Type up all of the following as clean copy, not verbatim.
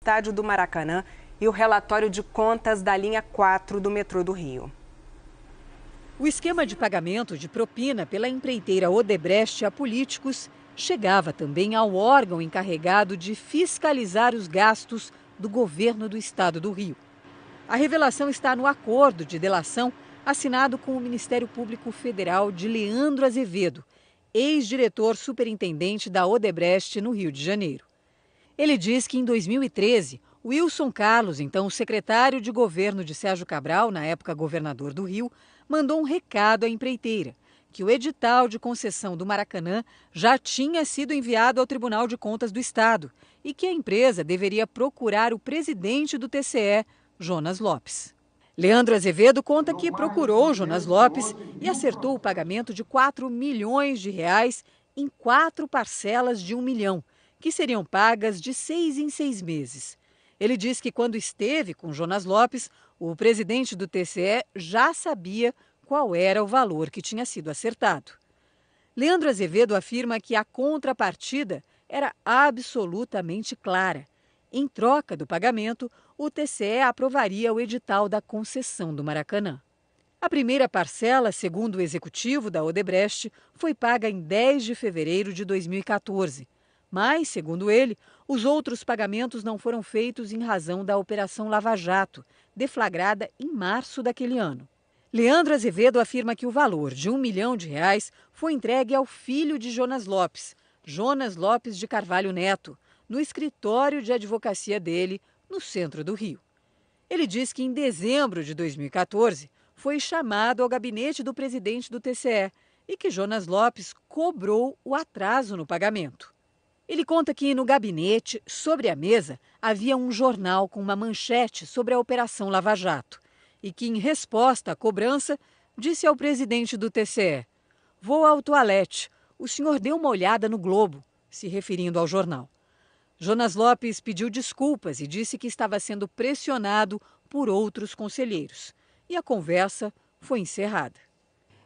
estádio do Maracanã e o relatório de contas da linha 4 do metrô do Rio. O esquema de pagamento de propina pela empreiteira Odebrecht a políticos chegava também ao órgão encarregado de fiscalizar os gastos do governo do estado do Rio. A revelação está no acordo de delação assinado com o Ministério Público Federal de Leandro Azevedo, ex-diretor superintendente da Odebrecht no Rio de Janeiro. Ele diz que em 2013, Wilson Carlos, então secretário de governo de Sérgio Cabral, na época governador do Rio, mandou um recado à empreiteira, que o edital de concessão do Maracanã já tinha sido enviado ao Tribunal de Contas do Estado e que a empresa deveria procurar o presidente do TCE, Jonas Lopes. Leandro Azevedo conta que procurou Jonas Lopes e acertou o pagamento de 4 milhões de reais em 4 parcelas de 1 milhão, que seriam pagas de 6 em 6 meses. Ele diz que quando esteve com Jonas Lopes, o presidente do TCE já sabia qual era o valor que tinha sido acertado. Leandro Azevedo afirma que a contrapartida era absolutamente clara. Em troca do pagamento, o TCE aprovaria o edital da concessão do Maracanã. A primeira parcela, segundo o executivo da Odebrecht, foi paga em 10 de fevereiro de 2014. Mas, segundo ele, os outros pagamentos não foram feitos em razão da Operação Lava Jato, deflagrada em março daquele ano. Leandro Azevedo afirma que o valor de 1 milhão de reais foi entregue ao filho de Jonas Lopes, Jonas Lopes de Carvalho Neto, no escritório de advocacia dele, no centro do Rio. Ele diz que em dezembro de 2014 foi chamado ao gabinete do presidente do TCE e que Jonas Lopes cobrou o atraso no pagamento. Ele conta que no gabinete, sobre a mesa, havia um jornal com uma manchete sobre a Operação Lava Jato e que, em resposta à cobrança, disse ao presidente do TCE: "Vou ao toalete, o senhor deu uma olhada no Globo", se referindo ao jornal. Jonas Lopes pediu desculpas e disse que estava sendo pressionado por outros conselheiros. E a conversa foi encerrada.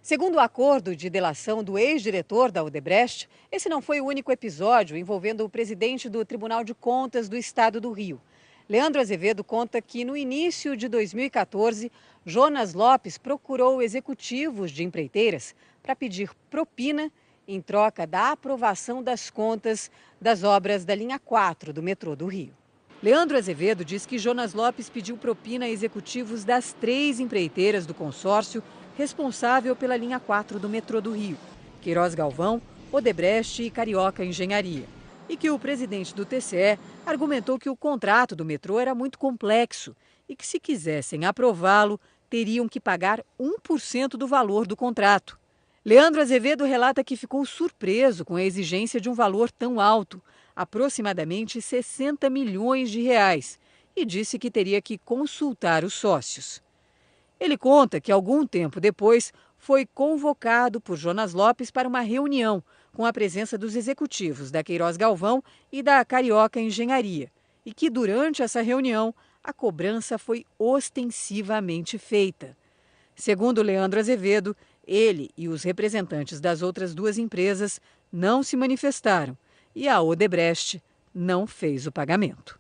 Segundo o acordo de delação do ex-diretor da Odebrecht, esse não foi o único episódio envolvendo o presidente do Tribunal de Contas do Estado do Rio. Leandro Azevedo conta que no início de 2014, Jonas Lopes procurou executivos de empreiteiras para pedir propina em troca da aprovação das contas das obras da linha 4 do metrô do Rio. Leandro Azevedo diz que Jonas Lopes pediu propina a executivos das 3 empreiteiras do consórcio responsável pela linha 4 do metrô do Rio, Queiroz Galvão, Odebrecht e Carioca Engenharia, e que o presidente do TCE argumentou que o contrato do metrô era muito complexo e que, se quisessem aprová-lo, teriam que pagar 1% do valor do contrato. Leandro Azevedo relata que ficou surpreso com a exigência de um valor tão alto, aproximadamente 60 milhões de reais, e disse que teria que consultar os sócios. Ele conta que, algum tempo depois, foi convocado por Jonas Lopes para uma reunião com a presença dos executivos da Queiroz Galvão e da Carioca Engenharia, e que, durante essa reunião, a cobrança foi ostensivamente feita. Segundo Leandro Azevedo, ele e os representantes das outras 2 empresas não se manifestaram e a Odebrecht não fez o pagamento.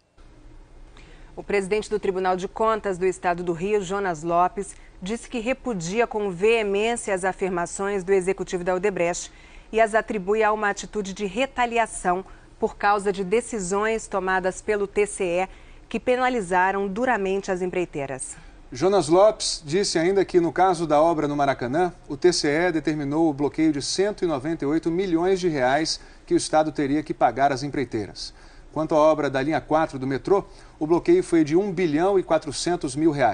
O presidente do Tribunal de Contas do Estado do Rio, Jonas Lopes, disse que repudia com veemência as afirmações do executivo da Odebrecht e as atribui a uma atitude de retaliação por causa de decisões tomadas pelo TCE que penalizaram duramente as empreiteiras. Jonas Lopes disse ainda que, no caso da obra no Maracanã, o TCE determinou o bloqueio de 198 milhões de reais que o Estado teria que pagar às empreiteiras. Quanto à obra da linha 4 do metrô, o bloqueio foi de 1 bilhão e 400 mil reais.